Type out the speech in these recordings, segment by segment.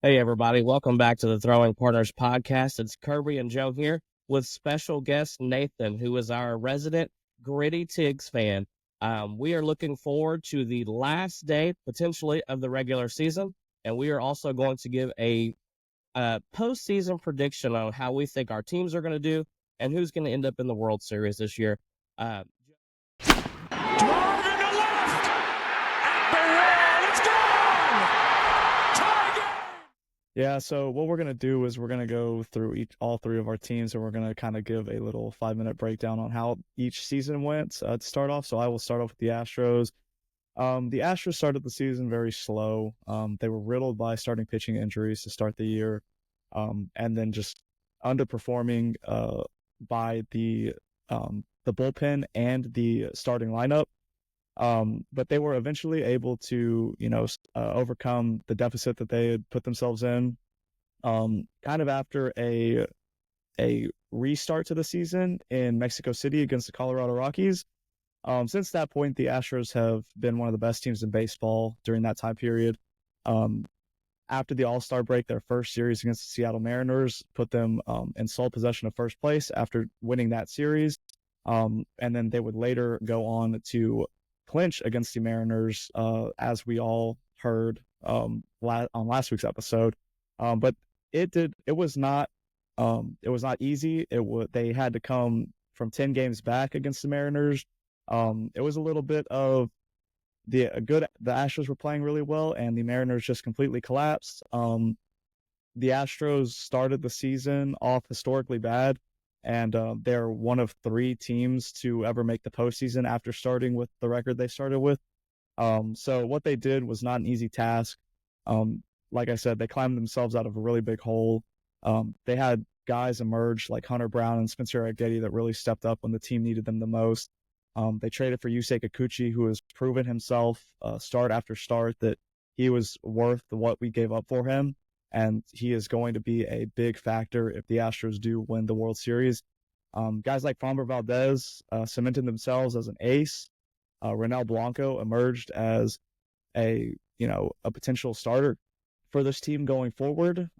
Hey, everybody. Welcome back to the Throwing Partners podcast. It's Kirby and Joe here with special guest Nathan, who is our resident Gritty Tigs fan. We are looking forward to the last day, potentially, of the regular season, and we are also going to give a postseason prediction on how we think our teams are going to do and who's going to end up in the World Series this year. Uh, Drive into left. At the wall. It's gone. Tie game. Yeah, so what we're gonna do is we're gonna go through all three of our teams, and we're gonna kind of give a little 5-minute breakdown on how each season went to start off. So I will start off with the Astros. The Astros started the season very slow. They were riddled by starting pitching injuries to start the year, and then just underperforming by the bullpen and the starting lineup. But they were eventually able to, overcome the deficit that they had put themselves in. Kind of after a restart to the season in Mexico City against the Colorado Rockies. Since that point, the Astros have been one of the best teams in baseball during that time period. Um, After the All-Star break, their first series against the Seattle Mariners put them in sole possession of first place after winning that series. And then they would later go on to clinch against the Mariners, as we all heard on last week's episode. But it was not easy. They had to come from 10 games back against the Mariners. It was a little bit of the Astros were playing really well, and the Mariners just completely collapsed. The Astros started the season off historically bad, and they're one of three teams to ever make the postseason after starting with the record they started with. So what they did was not an easy task. Like I said, they climbed themselves out of a really big hole. They had guys emerge like Hunter Brown and Spencer Agnetti that really stepped up when the team needed them the most. They traded for Yusei Kikuchi, who has proven himself start after start that he was worth what we gave up for him, and he is going to be a big factor if the Astros do win the World Series. Guys like Framber Valdez cemented themselves as an ace. Ronel Blanco emerged as a potential starter for this team going forward,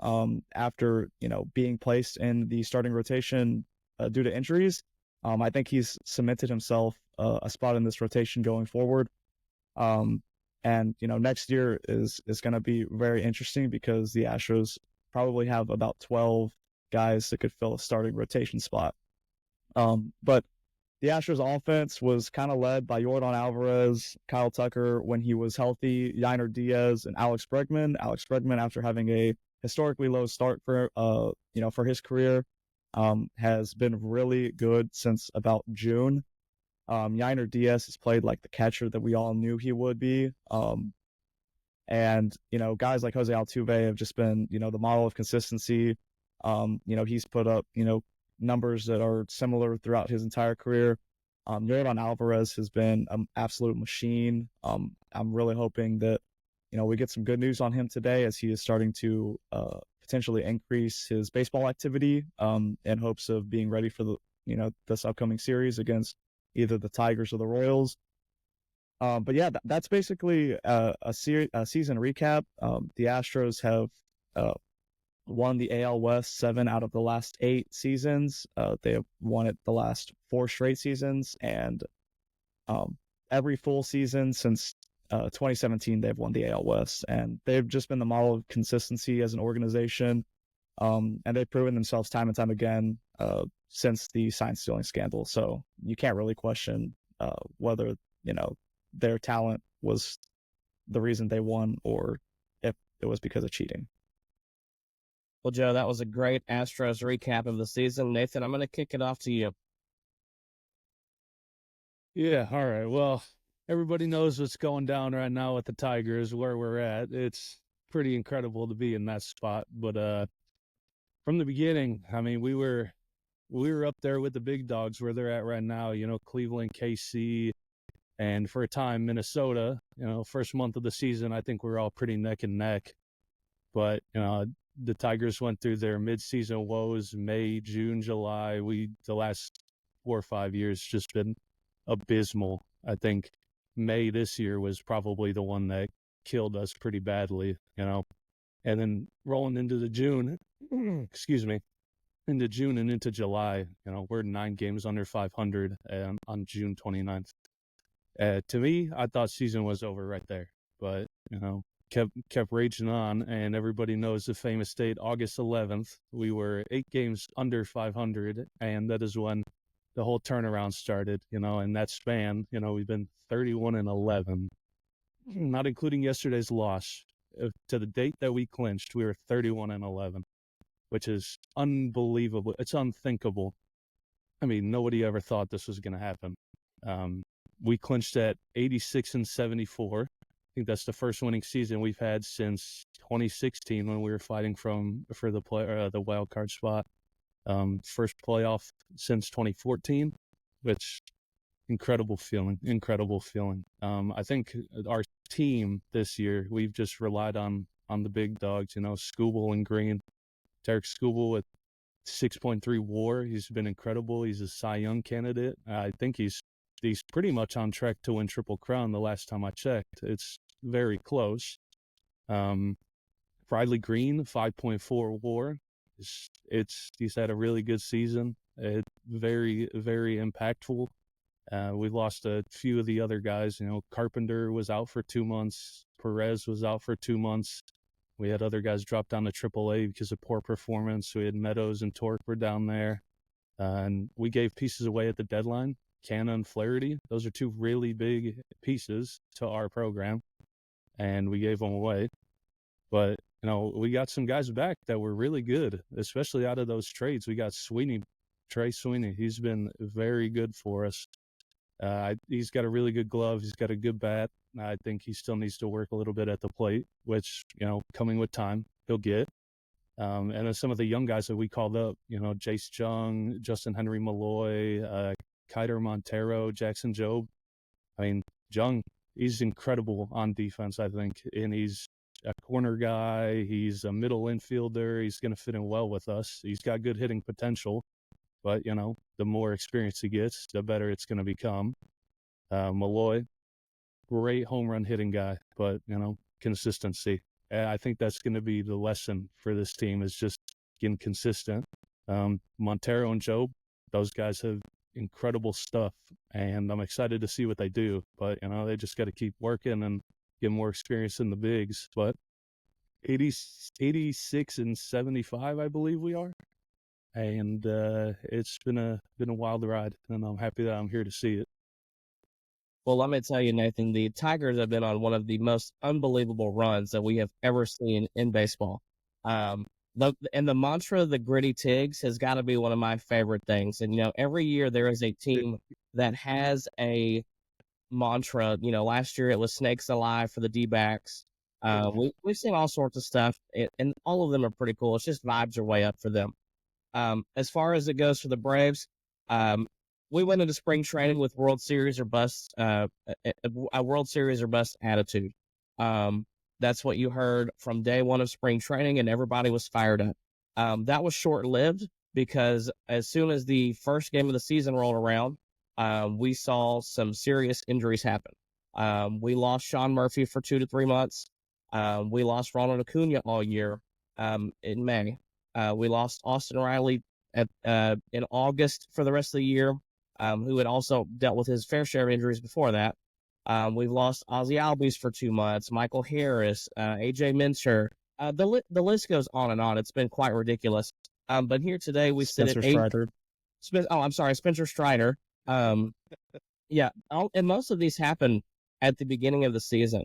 after being placed in the starting rotation due to injuries. I think he's cemented himself a spot in this rotation going forward. And next year is going to be very interesting because the Astros probably have about 12 guys that could fill a starting rotation spot. But the Astros offense was kind of led by Yordan Alvarez, Kyle Tucker when he was healthy, Yainer Diaz, and Alex Bregman. Alex Bregman, after having a historically low start for his career, has been really good since about June. Yainer Diaz has played like the catcher that we all knew he would be. And guys like Jose Altuve have just been, the model of consistency. He's put up, numbers that are similar throughout his entire career. Yordan Alvarez has been an absolute machine. I'm really hoping that, we get some good news on him today as he is starting to potentially increase his baseball activity in hopes of being ready for this upcoming series against either the Tigers or the Royals. But yeah, that's basically a season recap. The Astros have won the AL West 7 out of the last 8 seasons. They have won it the last 4 straight seasons, and every full season since 2017, they've won the AL West, and they've just been the model of consistency as an organization. And they've proven themselves time and time again since the sign stealing scandal. So you can't really question whether their talent was the reason they won or if it was because of cheating. well, Joe, that was a great Astros recap of the season. Nathan, I'm going to kick it off to you. Yeah, all right. Well, everybody knows what's going down right now with the Tigers, where we're at. It's pretty incredible to be in that spot. But from the beginning, I mean, we were up there with the big dogs where they're at right now, Cleveland, KC, and for a time Minnesota. First month of the season, I think we're all pretty neck and neck. But, the Tigers went through their midseason woes, May, June, July. The last 4 or 5 years just been abysmal. I think May this year was probably the one that killed us pretty badly. And then rolling into the June, excuse me, into June and into July, we're 9 games under 500 on June 29th. To me, I thought season was over right there, but kept raging on, and everybody knows the famous date, August 11th. We were 8 games under 500, and that is when the whole turnaround started. In that span, we've been 31-11, not including yesterday's loss. To the date that we clinched, we were 31-11, which is unbelievable. It's unthinkable. I mean, nobody ever thought this was going to happen. We clinched at 86-74. I think that's the first winning season we've had since 2016 when we were fighting for the wild card spot. First playoff since 2014, which incredible feeling. I think our team this year, we've just relied on the big dogs, Skubal and Green. Derek Skubal with 6.3 WAR. He's been incredible. He's a Cy Young candidate. I think he's pretty much on track to win Triple Crown the last time I checked. It's very close. Riley Green, 5.4 WAR. He's had a really good season. Very, very impactful. We've lost a few of the other guys. Carpenter was out for 2 months. Perez was out for 2 months. We had other guys drop down to AAA because of poor performance. We had Meadows and Torque were down there. And we gave pieces away at the deadline. Canna and Flaherty. Those are 2 really big pieces to our program. And we gave them away. But, we got some guys back that were really good, especially out of those trades. We got Trey Sweeney. He's been very good for us. He's got a really good glove. He's got a good bat. I think he still needs to work a little bit at the plate, which, coming with time, he'll get. And then some of the young guys that we called up, Jace Jung, Justin Henry Malloy, Kiter Montero, Jackson Job. I mean, Jung, he's incredible on defense, I think. And he's a corner guy. He's a middle infielder. He's going to fit in well with us. He's got good hitting potential. But, the more experience he gets, the better it's going to become. Malloy, great home run hitting guy, but, consistency. And I think that's going to be the lesson for this team is just getting consistent. Montero and Job, those guys have incredible stuff, and I'm excited to see what they do. But, they just got to keep working and get more experience in the bigs. But 86-75, I believe we are. And it's been a wild ride, and I'm happy that I'm here to see it. Well, let me tell you, Nathan, the Tigers have been on one of the most unbelievable runs that we have ever seen in baseball. And the mantra, the gritty Tigs, has got to be one of my favorite things. And, every year there is a team that has a mantra. Last year it was Snakes Alive for the D-backs. We've seen all sorts of stuff, and all of them are pretty cool. It's just vibes are way up for them. As far as it goes for the Braves, we went into spring training with World Series or bust, a World Series or bust attitude. That's what you heard from day one of spring training, and everybody was fired up. That was short-lived because as soon as the first game of the season rolled around, we saw some serious injuries happen. We lost Sean Murphy for 2 to 3 months. We lost Ronald Acuna all year in May. We lost Austin Riley in August for the rest of the year, who had also dealt with his fair share of injuries before that. We've lost Ozzy Albies for 2 months, Michael Harris, AJ Minter. The list goes on and on. It's been quite ridiculous. But here today we sit at 8. Spencer Strider. And most of these happen at the beginning of the season,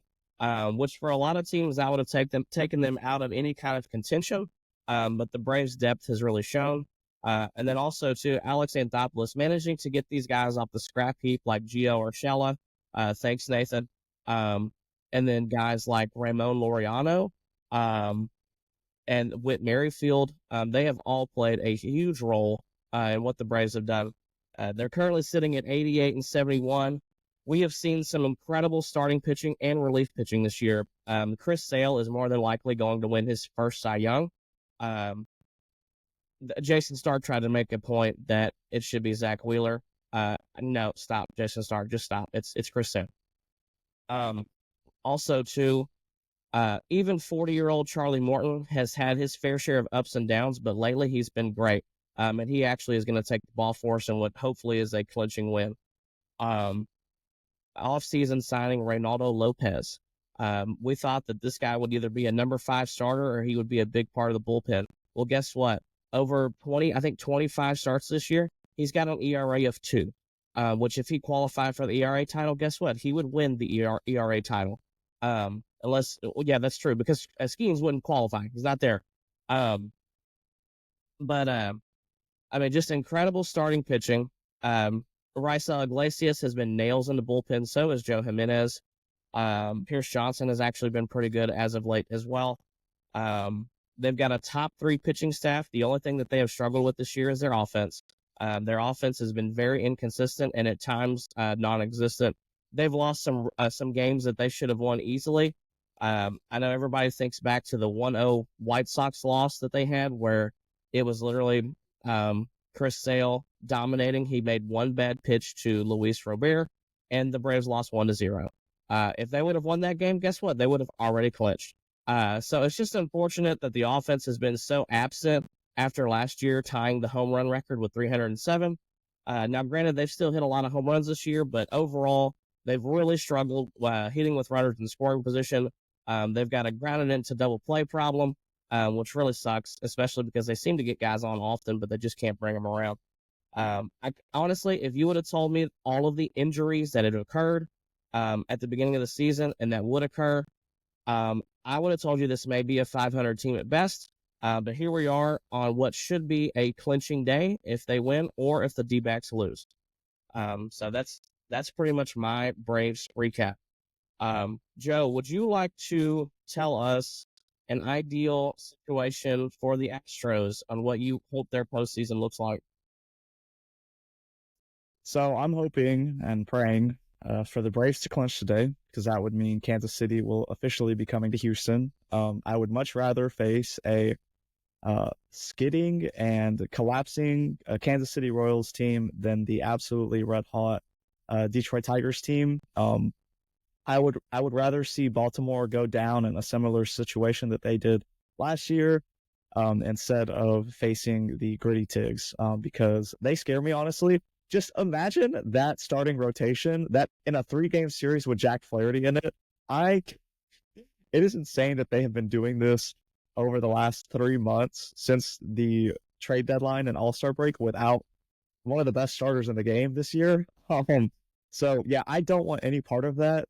which for a lot of teams I would have taken them out of any kind of contention. But the Braves' depth has really shown. And then also, too, Alex Anthopoulos managing to get these guys off the scrap heap like Gio Urshela. Thanks, Nathan. And then guys like Ramon Laureano and Whit Merrifield, they have all played a huge role in what the Braves have done. They're currently sitting at 88-71. We have seen some incredible starting pitching and relief pitching this year. Chris Sale is more than likely going to win his first Cy Young. Jason Stark tried to make a point that it should be Zach Wheeler. No, stop, Jason Stark. Just stop. It's Chris Sale. Also, too, Even 40-year-old Charlie Morton has had his fair share of ups and downs, but lately he's been great. And he actually is going to take the ball for us in what hopefully is a clinching win. Off-season signing Reynaldo Lopez. We thought that this guy would either be a number 5 starter or he would be a big part of the bullpen. Well, guess what? Over 25 starts this year, he's got an ERA of 2, which if he qualified for the ERA title, guess what? He would win the ERA title. Yeah, that's true, because Skeens wouldn't qualify. He's not there. Just incredible starting pitching. Raisel Iglesias has been nails in the bullpen. So has Joe Jimenez. Pierce Johnson has actually been pretty good as of late as well. They've got a top 3 pitching staff. The only thing that they have struggled with this year is their offense. Their offense has been very inconsistent and at times non-existent. They've lost some games that they should have won easily. I know everybody thinks back to the 1-0 White Sox loss that they had, where it was literally Chris Sale dominating. He made one bad pitch to Luis Robert, and the Braves lost 1-0. If they would have won that game, guess what? They would have already clinched. So it's just unfortunate that the offense has been so absent after last year tying the home run record with 307. Now, granted, they've still hit a lot of home runs this year, but overall, they've really struggled hitting with runners in scoring position. They've got a grounded into double play problem, which really sucks, especially because they seem to get guys on often, but they just can't bring them around. Honestly, if you would have told me all of the injuries that had occurred at the beginning of the season and that would occur, I would have told you this may be a 500 team at best. But here we are on what should be a clinching day if they win or if the D-backs lose. So that's pretty much my Braves recap. Joe, would you like to tell us an ideal situation for the Astros on what you hope their postseason looks like? So I'm hoping and praying for the Braves to clinch today, because that would mean Kansas City will officially be coming to Houston. I would much rather face a skidding and collapsing Kansas City Royals team than the absolutely red-hot Detroit Tigers team. I would rather see Baltimore go down in a similar situation that they did last year instead of facing the gritty Tigs, because they scare me, honestly. Just imagine that starting rotation that in a 3-game series with Jack Flaherty in it. It is insane that they have been doing this over the last 3 months since the trade deadline and All-Star break without one of the best starters in the game this year. So yeah, I don't want any part of that,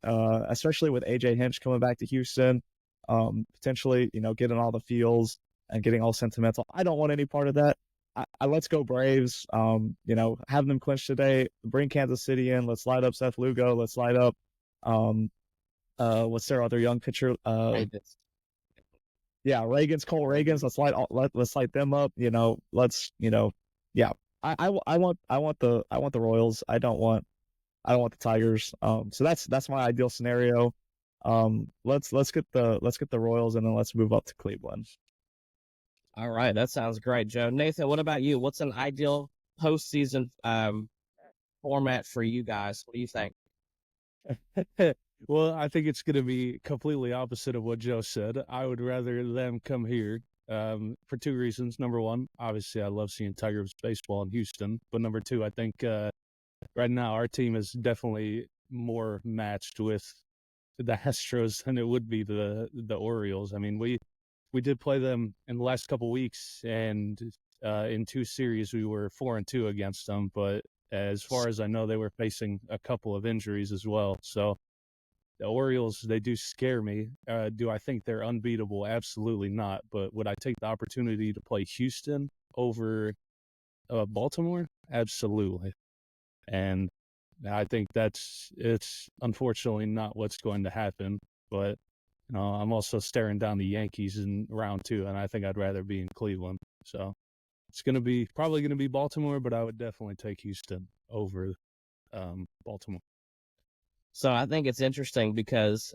especially with AJ Hinch coming back to Houston, potentially, getting all the feels and getting all sentimental. I don't want any part of that. Let's go Braves. Have them clinch today. Bring Kansas City in. Let's light up Seth Lugo. Let's light up what's their other young pitcher? Reagan's Cole Reagan's. Let's light them up. Yeah. I want the Royals. I don't want the Tigers. So that's my ideal scenario. Let's get the Royals, and then let's move up to Cleveland. All right, that sounds great, Joe. Nathan, what about you? What's an ideal postseason format for you guys? What do you think? Well, I think it's going to be completely opposite of what Joe said. I would rather them come here for 2 reasons. Number one, obviously, I love seeing Tigers baseball in Houston. But number 2, I think right now our team is definitely more matched with the Astros than it would be the Orioles. I mean, we did play them in the last couple weeks, and in 2 series we were 4-2 against them. But as far as I know, they were facing a couple of injuries as well. So the Orioles, they do scare me. Do I think they're unbeatable? Absolutely not. But would I take the opportunity to play Houston over Baltimore? Absolutely. And I think it's unfortunately not what's going to happen. But I'm also staring down the Yankees in round 2, and I think I'd rather be in Cleveland. So it's probably going to be Baltimore, but I would definitely take Houston over Baltimore. So I think it's interesting because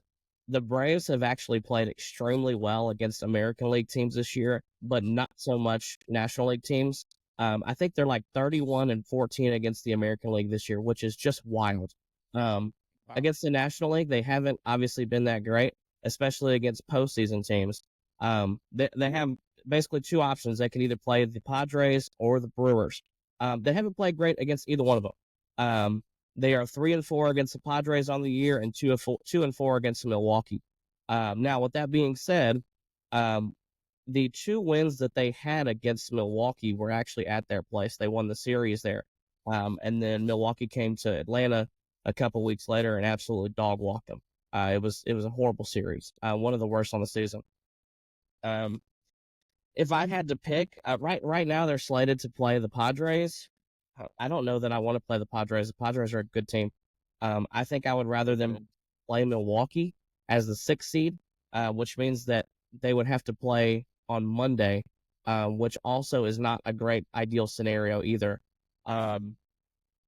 the Braves have actually played extremely well against American League teams this year, but not so much National League teams. I think they're like 31-14 against the American League this year, which is just wild. Against the National League, they haven't obviously been that great. especially against postseason teams. They have basically two options. They can either play the Padres or the Brewers. They haven't played great against either one of them. They are 3-4 against the Padres on the year and 2-4 against Milwaukee. Now, with that being said, the two wins that they had against Milwaukee were actually at their place. They won the series there. And then Milwaukee came to Atlanta a couple weeks later and absolutely dog walked them. It was a horrible series, one of the worst on the season. If I had to pick, right now they're slated to play the Padres. I don't know that I want to play the Padres. The Padres are a good team. I think I would rather them play Milwaukee as the 6th seed, which means that they would have to play on Monday, which also is not a great ideal scenario either.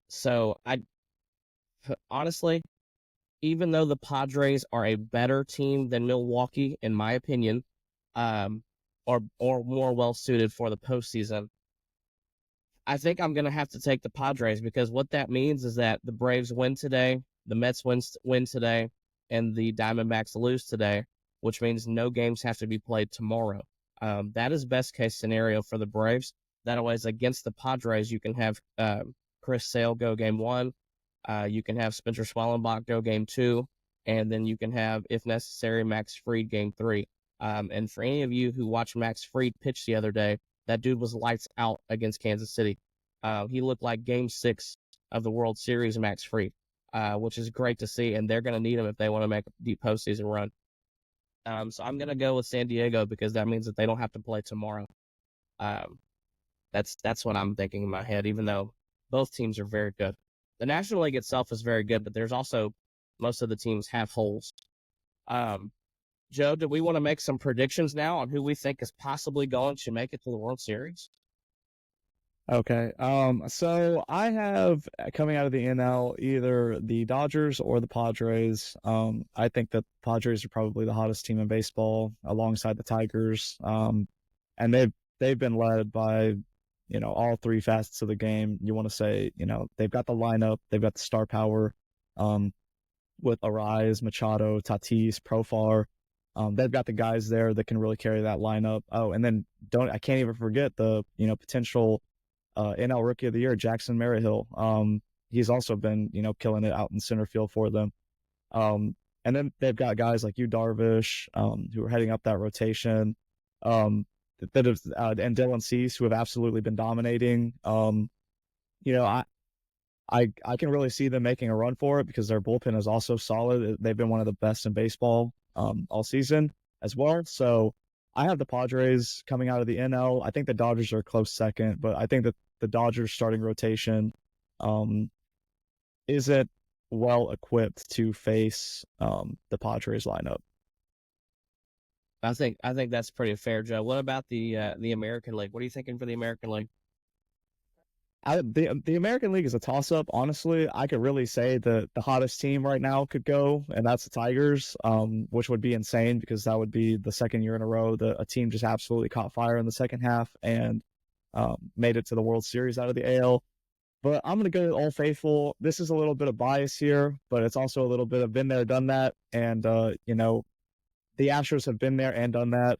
So I honestly, even though the Padres are a better team than Milwaukee, in my opinion, or more well suited for the postseason, I think I'm going to have to take the Padres, because what that means is that the Braves win today, the Mets win today, and the Diamondbacks lose today, which means no games have to be played tomorrow. That is best case scenario for the Braves. That way, against the Padres, you can have Chris Sale go game 1, you can have Spencer Schwellenbach go game 2, and then you can have, if necessary, Max Fried game 3. And for any of you who watched Max Fried pitch the other day, that dude was lights out against Kansas City. He looked like game 6 of the World Series, Max Fried, which is great to see, and they're going to need him if they want to make a deep postseason run. So I'm going to go with San Diego, because that means that they don't have to play tomorrow. That's what I'm thinking in my head, even though both teams are very good. The National League itself is very good, but there's also, most of the teams have holes. Joe, do we want to make some predictions now on who we think is possibly going to make it to the World Series? Okay. So I have, coming out of the NL, either the Dodgers or the Padres. I think that the Padres are probably the hottest team in baseball, alongside the Tigers. And they've been led by, all three facets of the game. You want to say, they've got the lineup, they've got the star power, with Arise, Machado, Tatis, Profar. They've got the guys there that can really carry that lineup. Oh, and then I can't even forget the, potential NL Rookie of the Year, Jackson Merrihill. He's also been, killing it out in center field for them. And then they've got guys like Darvish, who are heading up that rotation. And Dylan Cease, who have absolutely been dominating. I can really see them making a run for it, because their bullpen is also solid. They've been one of the best in baseball all season as well. So I have the Padres coming out of the NL. I think the Dodgers are a close second, but I think that the Dodgers starting rotation isn't well equipped to face the Padres lineup. I think that's pretty fair, Joe. What about the American League? What are you thinking for the American League? The American League is a toss-up. Honestly, I could really say that the hottest team right now could go, and that's the Tigers, which would be insane, because that would be the second year in a row that a team just absolutely caught fire in the second half and made it to the World Series out of the AL. But I'm going to go Old Faithful. This is a little bit of bias here, but it's also a little bit of been there, done that. And, the Astros have been there and done that.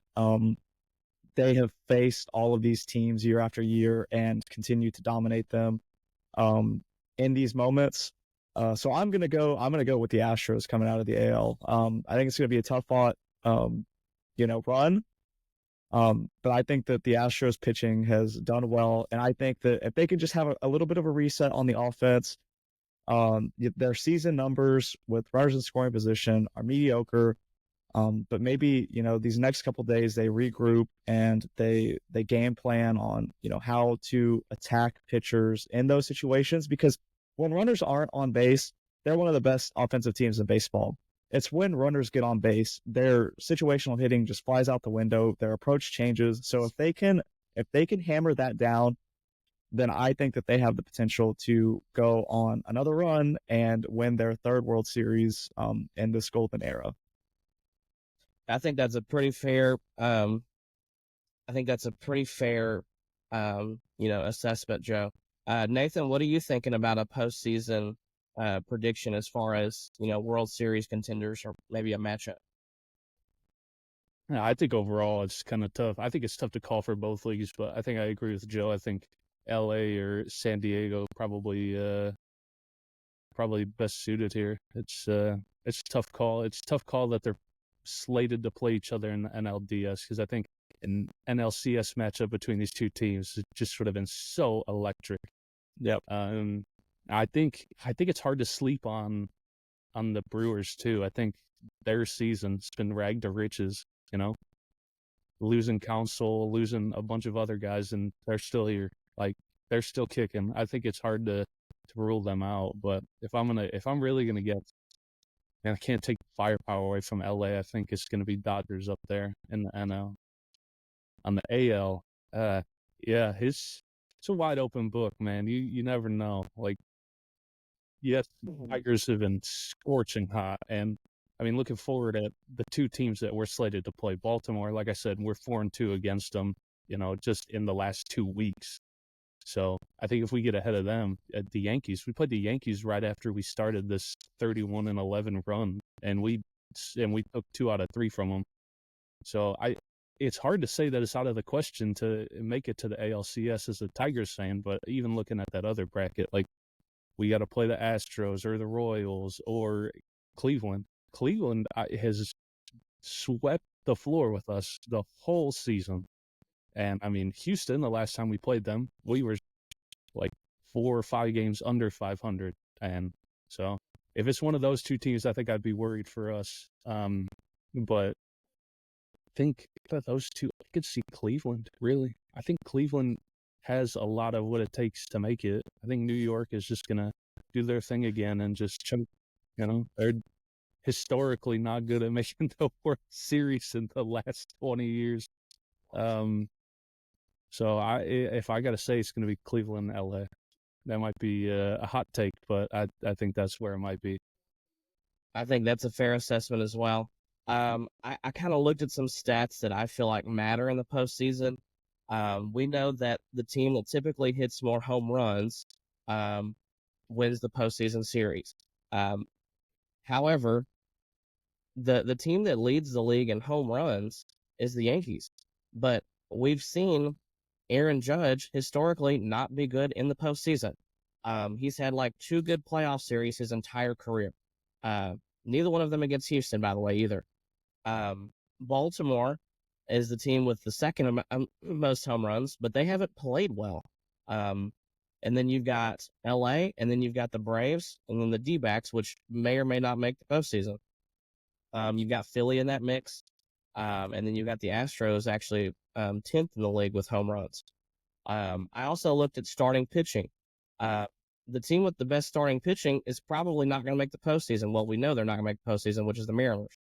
They have faced all of these teams year after year and continue to dominate them in these moments. So I'm gonna go with the Astros coming out of the AL. I think it's gonna be a tough fought run. But I think that the Astros pitching has done well, and I think that if they can just have a little bit of a reset on the offense, their season numbers with runners in scoring position are mediocre. But maybe, these next couple of days they regroup and they game plan on, how to attack pitchers in those situations, because when runners aren't on base, they're one of the best offensive teams in baseball. It's when runners get on base, their situational hitting just flies out the window, their approach changes. So if they can hammer that down, then I think that they have the potential to go on another run and win their third World Series in this golden era. I think that's a pretty fair. Assessment, Joe. Nathan, what are you thinking about a postseason prediction as far as World Series contenders or maybe a matchup? Yeah, I think overall it's kind of tough. I think it's tough to call for both leagues, but I think I agree with Joe. I think LA or San Diego probably best suited here. It's a tough call. It's a tough call that they're slated to play each other in the NLDS, because I think an NLCS matchup between these two teams just would have been so electric. Yep. I think it's hard to sleep on the Brewers too. I think their season's been ragged to riches, you know, losing Council, losing a bunch of other guys, and they're still here. Like, they're still kicking. I think it's hard to rule them out. But if I'm really gonna get, and I can't take firepower away from LA, I think it's gonna be Dodgers up there in the NL. On the AL, yeah, it's a wide open book, man. You never know. Like, yes, the Tigers have been scorching hot, and I mean, looking forward at the two teams that we're slated to play. Baltimore, like I said, we're 4-2 against them, just in the last 2 weeks. So I think if we get ahead of them at the Yankees, we played the Yankees right after we started this 31-11 run, and we took 2 out of 3 from them. So it's hard to say that it's out of the question to make it to the ALCS as a Tigers fan, but even looking at that other bracket, like, we got to play the Astros or the Royals or Cleveland. Cleveland has swept the floor with us the whole season. And I mean, Houston, the last time we played them, we were like 4 or 5 games under 500. And so if it's one of those two teams, I think I'd be worried for us. But I think that those two, I could see Cleveland, really. I think Cleveland has a lot of what it takes to make it. I think New York is just going to do their thing again and just choke. They're historically not good at making the World Series in the last 20 years. So if I got to say, it's going to be Cleveland, LA. That might be a hot take, but I think that's where it might be. I think that's a fair assessment as well. I kind of looked at some stats that I feel like matter in the postseason. We know that the team that typically hits more home runs wins the postseason series. However, the team that leads the league in home runs is the Yankees. But we've seen Aaron Judge historically not be good in the postseason. He's had like 2 good playoff series his entire career. Neither one of them against Houston, by the way, either. Baltimore is the team with the second most home runs, but they haven't played well. And then you've got LA, and then you've got the Braves, and then the D-backs, which may or may not make the postseason. You've got Philly in that mix, and then you've got the Astros actually 10th in the league with home runs. I also looked at starting pitching. The team with the best starting pitching is probably not going to make the postseason. Well, we know they're not going to make the postseason, which is the Mariners.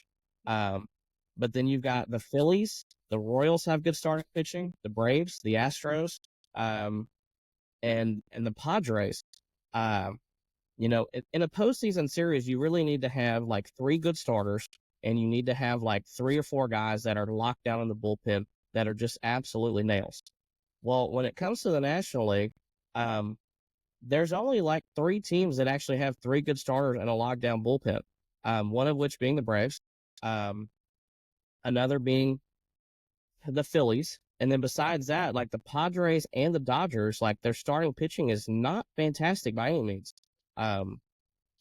But then you've got the Phillies. The Royals have good starting pitching. The Braves, the Astros, and the Padres. In a postseason series, you really need to have like 3 good starters, and you need to have like 3 or 4 guys that are locked down in the bullpen that are just absolutely nails. Well, when it comes to the National League, there's only like 3 teams that actually have 3 good starters and a lockdown bullpen. One of which being the Braves, another being the Phillies, and then besides that, like the Padres and the Dodgers, like their starting pitching is not fantastic by any means.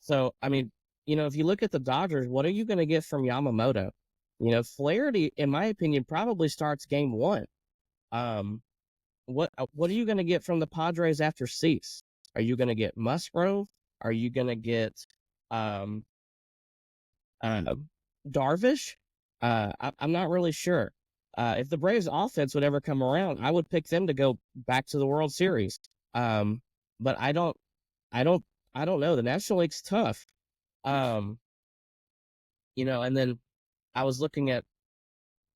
So I mean, if you look at the Dodgers, what are you going to get from Yamamoto? Flaherty, in my opinion, probably starts game 1. What are you going to get from the Padres after Cease? Are you going to get Musgrove? Are you going to get Darvish? I'm not really sure. If the Braves offense would ever come around, I would pick them to go back to the World Series. But I don't know. The National League's tough. And then I was looking at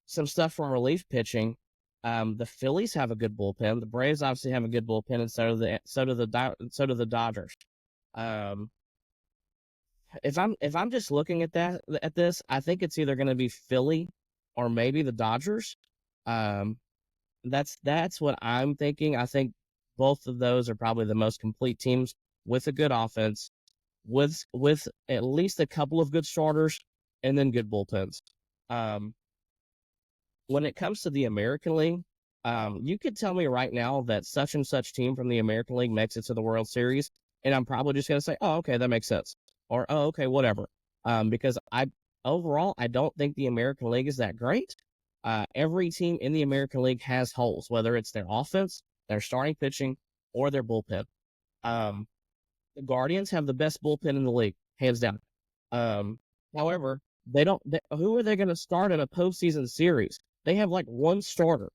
some stuff from relief pitching. The Phillies have a good bullpen. The Braves obviously have a good bullpen, and so do the Dodgers. If I'm just looking at this, I think it's either going to be Philly or maybe the Dodgers. That's what I'm thinking. I think both of those are probably the most complete teams with a good offense, with at least a couple of good starters, and then good bullpens. when it comes to the American League, you could tell me right now that such and such team from the American League makes it to the World Series, and I'm probably just going to say, oh, okay, that makes sense. Or, oh, okay, whatever. Because overall, I don't think the American League is that great. Every team in the American League has holes, whether it's their offense, their starting pitching, or their bullpen. The Guardians have the best bullpen in the league, hands down. However, who are they going to start in a postseason series? They have like one starter.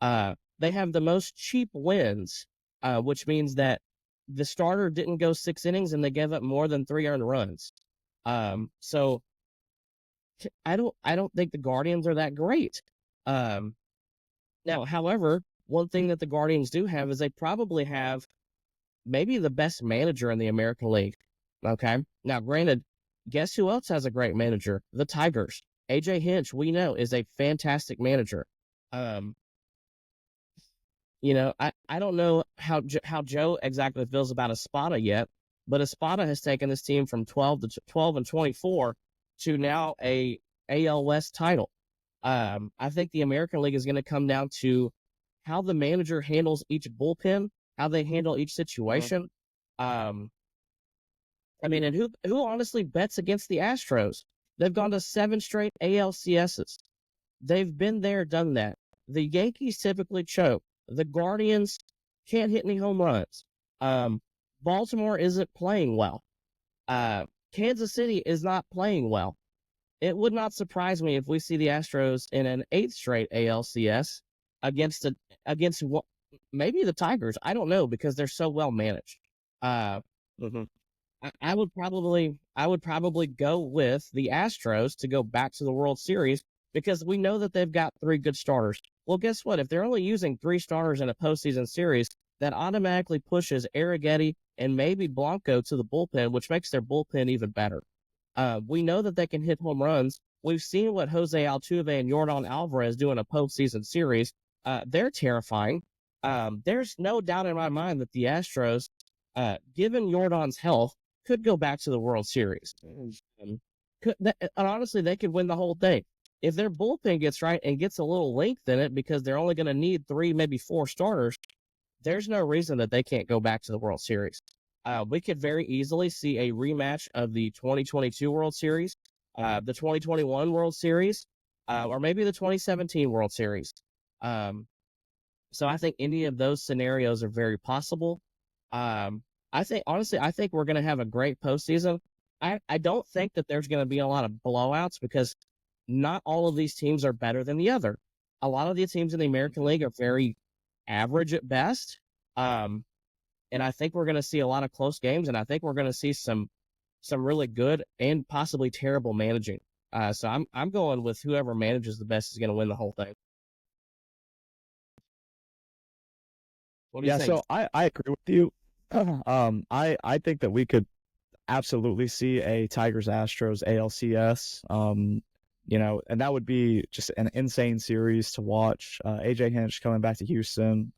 They have the most cheap wins, which means that the starter didn't go 6 innings and they gave up more than 3 earned runs. So I don't think the Guardians are that great. Now, however, one thing that the Guardians do have is they probably have maybe the best manager in the American League. Okay. Now, granted, guess who else has a great manager? The Tigers. AJ Hinch, we know, is a fantastic manager. I don't know how Joe exactly feels about Espada yet, but Espada has taken this team from 12 and 24 to now a AL West title. I think the American League is going to come down to how the manager handles each bullpen, how they handle each situation. And who honestly bets against the Astros? They've gone to 7 straight ALCSs. They've been there, done that. The Yankees typically choke. The Guardians can't hit any home runs. Baltimore isn't playing well. Kansas City is not playing well. It would not surprise me if we see the Astros in an 8th straight ALCS against maybe the Tigers. I don't know, because they're so well managed. I would probably go with the Astros to go back to the World Series, because we know that they've got 3 good starters. Well, guess what? If they're only using 3 starters in a postseason series, that automatically pushes Arrighetti and maybe Blanco to the bullpen, which makes their bullpen even better. We know that they can hit home runs. We've seen what Jose Altuve and Yordan Alvarez do in a postseason series. They're terrifying. There's no doubt in my mind that the Astros, given Yordan's health, could go back to the World Series. Honestly, they could win the whole thing. If their bullpen gets right and gets a little length in it, because they're only going to need 3, maybe 4 starters, there's no reason that they can't go back to the World Series. We could very easily see a rematch of the 2022 World Series, the 2021 World Series, or maybe the 2017 World Series. So I think any of those scenarios are very possible. I think we're going to have a great postseason. I don't think that there's going to be a lot of blowouts, because not all of these teams are better than the other. A lot of the teams in the American League are very average at best. And I think we're going to see a lot of close games, and I think we're going to see some really good and possibly terrible managing. So I'm going with whoever manages the best is going to win the whole thing. What do you think? So I agree with you. I think that we could absolutely see a Tigers Astros ALCS. And that would be just an insane series to watch. AJ Hinch coming back to Houston,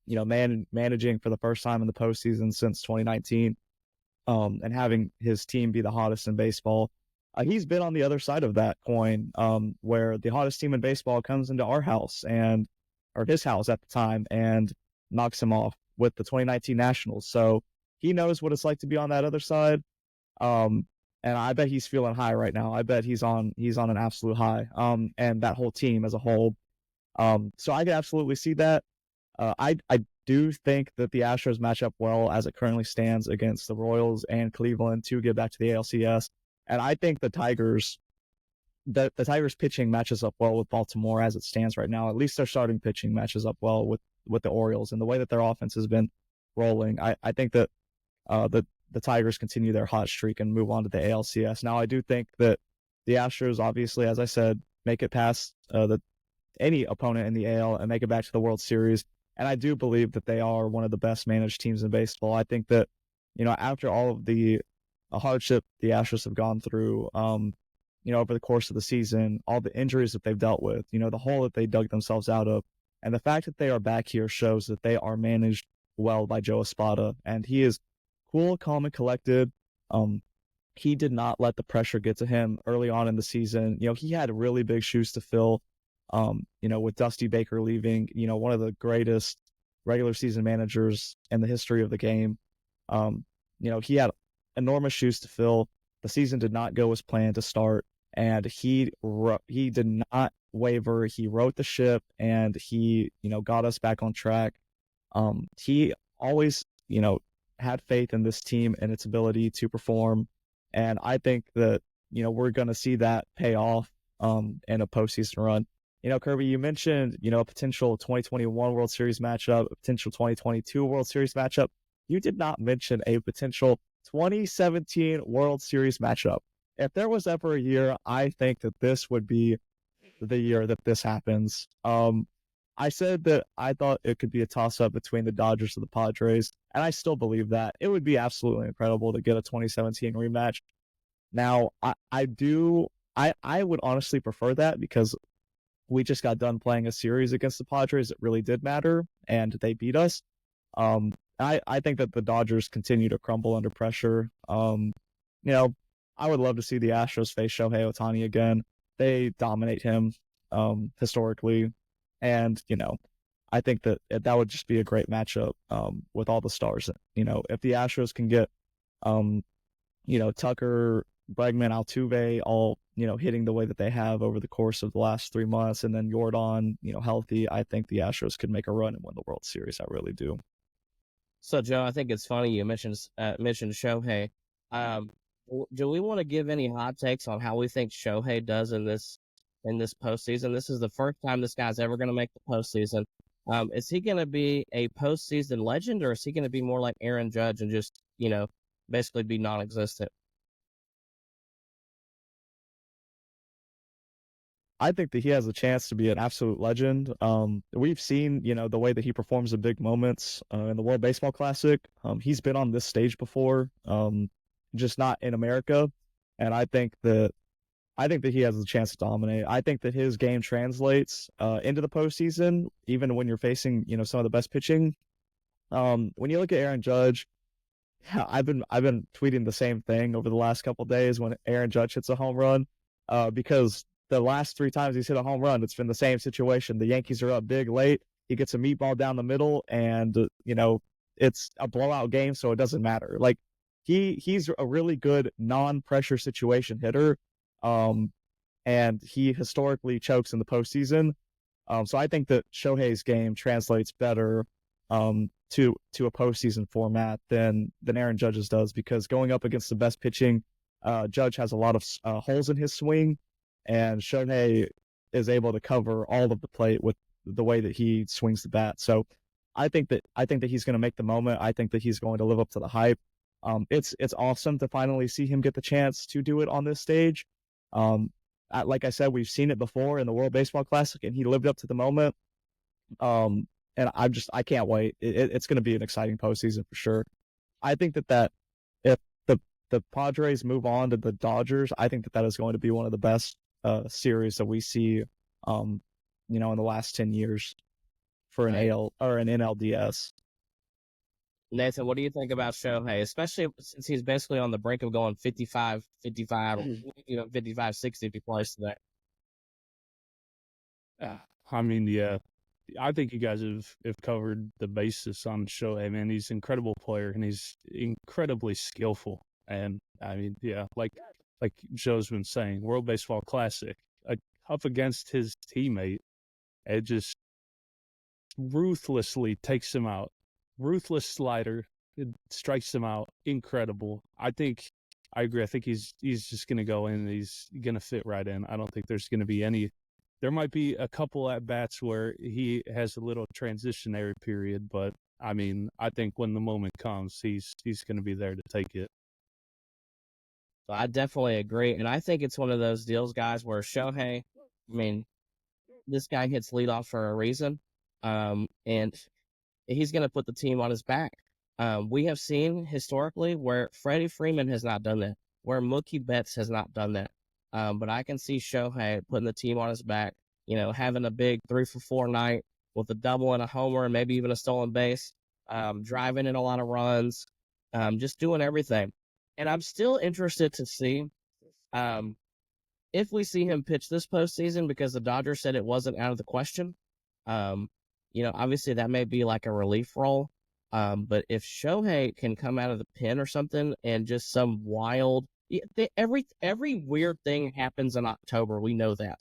managing for the first time in the postseason since 2019, and having his team be the hottest in baseball. He's been on the other side of that coin, where the hottest team in baseball comes into our house or his house at the time, and knocks him off with the 2019 Nationals. So he knows what it's like to be on that other side. And I bet he's feeling high right now. I bet he's on an absolute high. And that whole team as a whole. So I could absolutely see that. I do think that the Astros match up well as it currently stands against the Royals and Cleveland to get back to the ALCS. And I think the Tigers pitching matches up well with Baltimore as it stands right now. At least their starting pitching matches up well with the Orioles, and the way that their offense has been rolling. I think that the Tigers continue their hot streak and move on to the ALCS. Now, I do think that the Astros, obviously, as I said, make it past any opponent in the AL and make it back to the World Series. And I do believe that they are one of the best managed teams in baseball. I think that, after all of the hardship the Astros have gone through, over the course of the season, all the injuries that they've dealt with, the hole that they dug themselves out of, and the fact that they are back here shows that they are managed well by Joe Espada, and he is cool, calm, and collected. He did not let the pressure get to him early on in the season. He had really big shoes to fill With Dusty Baker leaving, one of the greatest regular season managers in the history of the game. He had enormous shoes to fill. The season did not go as planned to start, and he did not waver. He wrote the ship, and he got us back on track. He always had faith in this team and its ability to perform, and I think that we're going to see that pay off in a postseason run. Kirby, you mentioned a potential 2021 World Series matchup, a potential 2022 World Series matchup. You did not mention a potential 2017 World Series matchup. If there was ever a year, I think that this would be the year that this happens. I said that I thought it could be a toss-up between the Dodgers and the Padres, and I still believe that. It would be absolutely incredible to get a 2017 rematch. Now, I would honestly prefer that because we just got done playing a series against the Padres. It really did matter, and they beat us. I think that the Dodgers continue to crumble under pressure. I would love to see the Astros face Shohei Ohtani again. They dominate him historically, and I think that would just be a great matchup with all the stars. If the Astros can get Tucker, Bregman, Altuve all hitting the way that they have over the course of the last 3 months, and then Jordan healthy, I think the Astros could make a run and win the World Series. I really do. So, Joe, I think it's funny you mentioned Shohei. Do we want to give any hot takes on how we think Shohei does in this postseason? This is the first time this guy's ever going to make the postseason. Is he going to be a postseason legend, or is he going to be more like Aaron Judge and just basically be non-existent? I think that he has a chance to be an absolute legend. We've seen, the way that he performs in big moments in the World Baseball Classic. He's been on this stage before, just not in America. And I think that he has a chance to dominate. I think that his game translates into the postseason, even when you're facing, some of the best pitching. When you look at Aaron Judge, I've been tweeting the same thing over the last couple of days when Aaron Judge hits a home run, because the last 3 times he's hit a home run, it's been the same situation. The Yankees are up big late. He gets a meatball down the middle, and it's a blowout game, so it doesn't matter. Like he's a really good non-pressure situation hitter, and he historically chokes in the postseason. So I think that Shohei's game translates better to a postseason format than Aaron Judge's does, because going up against the best pitching, Judge has a lot of holes in his swing, and Shohei is able to cover all of the plate with the way that he swings the bat. So I think that he's going to make the moment. I think that he's going to live up to the hype. It's awesome to finally see him get the chance to do it on this stage. Like I said, we've seen it before in the World Baseball Classic, and he lived up to the moment. And I can't wait. It's going to be an exciting postseason for sure. I think that if the Padres move on to the Dodgers, I think that is going to be one of the best series that we see, in the last 10 years for an AL or an NLDS. Nathan, what do you think about Shohei, especially since he's basically on the brink of going 55, or 55, 60 if he plays today? I mean, yeah, I think you guys have covered the basis on Shohei, man. He's an incredible player, and he's incredibly skillful. And I mean, yeah, like Joe's been saying, World Baseball Classic, up against his teammate, it just ruthlessly takes him out. Ruthless slider, it strikes him out. Incredible. I agree. I think he's just going to go in and he's going to fit right in. I don't think there's going to be any. There might be a couple at bats where he has a little transitionary period, but I mean, I think when the moment comes, he's going to be there to take it. So I definitely agree, and I think it's one of those deals, guys, where Shohei, I mean, this guy hits leadoff for a reason, and he's going to put the team on his back. We have seen historically where Freddie Freeman has not done that, where Mookie Betts has not done that. But I can see Shohei putting the team on his back, having a big 3-for-4 night with a double and a homer and maybe even a stolen base, driving in a lot of runs, just doing everything. And I'm still interested to see if we see him pitch this postseason, because the Dodgers said it wasn't out of the question, obviously that may be like a relief role. But if Shohei can come out of the pen or something and just some wild, every weird thing happens in October. We know that.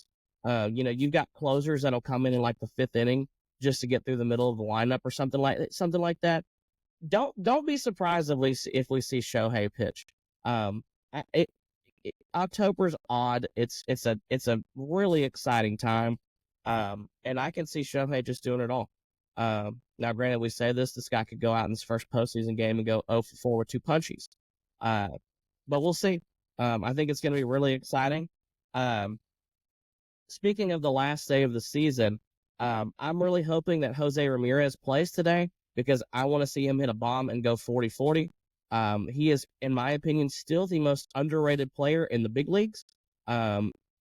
You've got closers that'll come in like the fifth inning just to get through the middle of the lineup or something like that. Don't be surprised if we see Shohei pitch. Um, October's odd. It's a really exciting time. And I can see Shohei just doing it all. Now, granted, we say this guy could go out in his first postseason game and go 0 for 4 with 2 punchies. But we'll see. I think it's going to be really exciting. Speaking of the last day of the season, I'm really hoping that Jose Ramirez plays today because I want to see him hit a bomb and go 40-40. He is, in my opinion, still the most underrated player in the big leagues.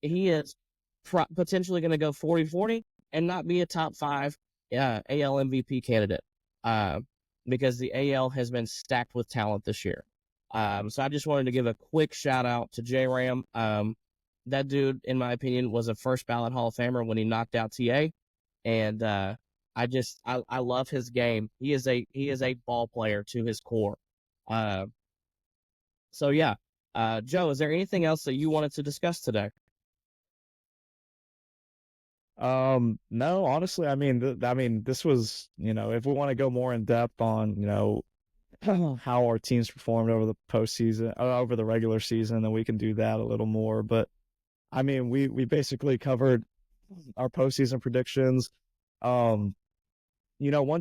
He is potentially going to go 40-40 and not be a top 5 AL MVP candidate because the AL has been stacked with talent this year. So I just wanted to give a quick shout out to J-Ram. That dude, in my opinion, was a first ballot Hall of Famer when he knocked out TA. And I love his game. He is a ball player to his core. So yeah, Joe, is there anything else that you wanted to discuss today? No, honestly, I mean, this was, if we want to go more in depth on, how our teams performed over the postseason, over the regular season, then we can do that a little more. But I mean, we basically covered our postseason predictions. One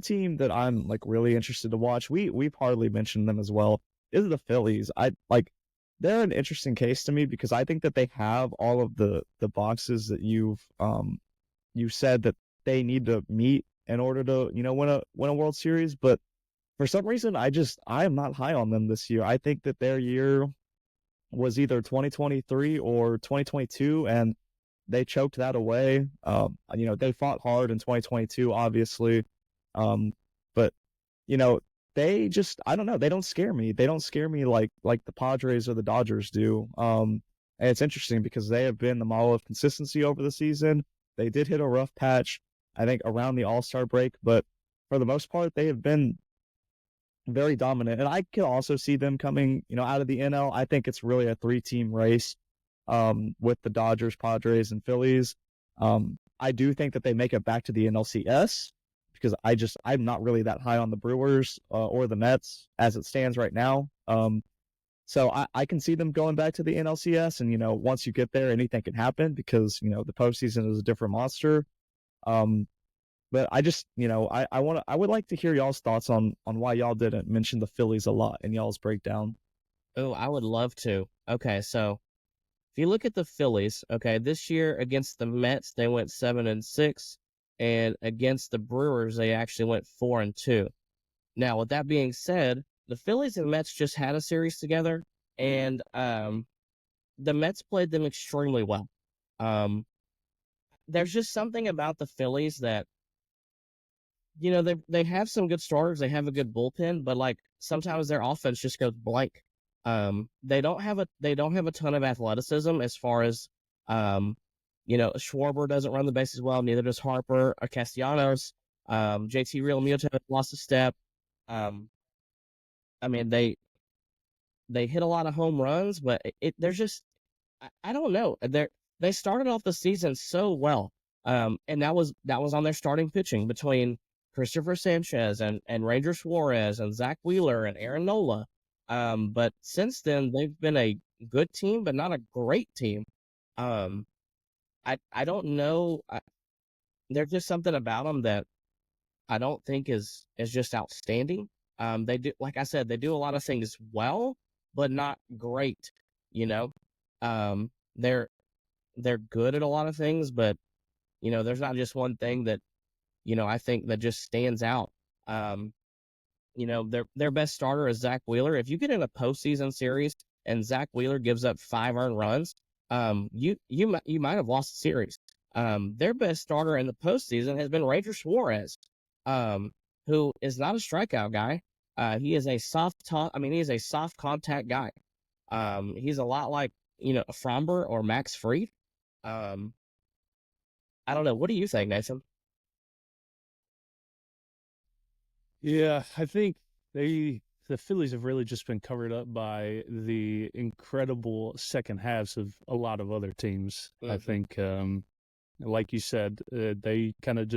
team that I'm like really interested to watch, we've hardly mentioned them as well, is the Phillies. They're an interesting case to me because I think that they have all of the boxes that you said that they need to meet in order to, win a World Series. But for some reason, I am not high on them this year. I think that their year was either 2023 or 2022, and they choked that away. They fought hard in 2022, obviously. But I don't know. They don't scare me. They don't scare me like the Padres or the Dodgers do. And it's interesting because they have been the model of consistency over the season. They did hit a rough patch, I think, around the All-Star break, but for the most part, they have been very dominant. And I can also see them coming, out of the NL. I think it's really a 3-team race, with the Dodgers, Padres, and Phillies. I do think that they make it back to the NLCS because I'm not really that high on the Brewers or the Mets as it stands right now. So I can see them going back to the NLCS, and once you get there, anything can happen because the postseason is a different monster. But I just I would like to hear y'all's thoughts on why y'all didn't mention the Phillies a lot in y'all's breakdown. Oh, I would love to. Okay, so if you look at the Phillies, okay, this year against the Mets they went 7-6, and against the Brewers they actually went 4-2. Now, with that being said, the Phillies and Mets just had a series together, and the Mets played them extremely well. There's just something about the Phillies that, they have some good starters, they have a good bullpen, but like sometimes their offense just goes blank. They don't have a ton of athleticism as far as, Schwarber doesn't run the bases well, neither does Harper or Castellanos. JT Realmuto lost a step. I mean, they hit a lot of home runs, but there's just, I don't know. They started off the season so well. And that was on their starting pitching between Christopher Sanchez and Ranger Suarez and Zach Wheeler and Aaron Nola. But since then they've been a good team, but not a great team. I don't know. There's just something about them that I don't think is just outstanding. They do, like I said, they do a lot of things well, but not great. They're good at a lot of things, but there's not just one thing that I think that just stands out. Their best starter is Zach Wheeler. If you get in a postseason series and Zach Wheeler gives up 5 earned runs, you might have lost the series. Their best starter in the postseason has been Ranger Suarez, who is not a strikeout guy. He is a he is a soft contact guy. He's a lot like, Fromber or Max Fried. Um, I don't know. What do you think, Nathan? Yeah, I think the Phillies have really just been covered up by the incredible second halves of a lot of other teams. I think, like you said, they kind of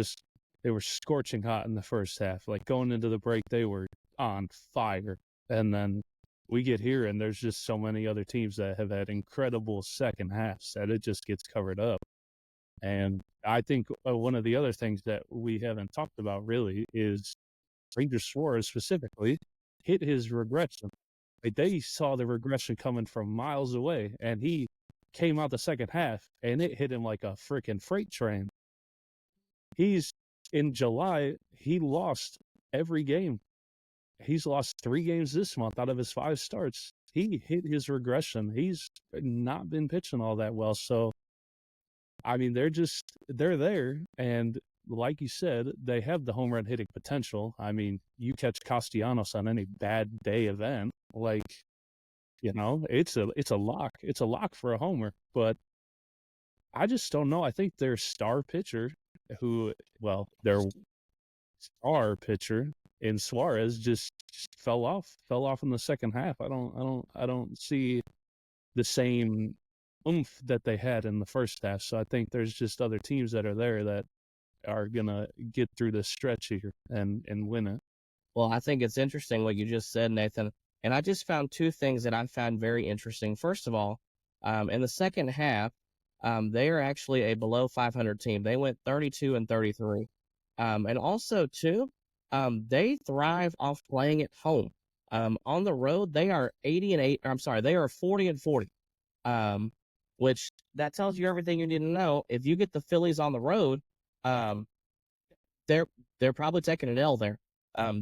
they were scorching hot in the first half. Like going into the break, they were on fire, and then we get here, and there's just so many other teams that have had incredible second halves that it just gets covered up. And I think one of the other things that we haven't talked about really is Ranger Suarez specifically hit his regression. Like they saw the regression coming from miles away, and he came out the second half, and it hit him like a freaking freight train. He's in July, he lost every game. He's lost 3 games this month out of his 5 starts. He hit his regression. He's not been pitching all that well. So, I mean, they're there. And like you said, they have the home run hitting potential. I mean, you catch Castellanos on any bad day event, like, it's a lock. It's a lock for a homer. But I just don't know. I think their star pitcher, their star pitcher in Suarez just fell off in the second half. I don't see the same oomph that they had in the first half. So I think there's just other teams that are there that are gonna get through this stretch here and win it. Well, I think it's interesting what you just said, Nathan. And I just found 2 things that I found very interesting. First of all, in the second half, they are actually a below 500 team. They went 32-33. And also, too, they thrive off playing at home. On the road, they are 80-8. I'm sorry, they are 40-40. Which that tells you everything you need to know. If you get the Phillies on the road, um, they're probably taking an L there.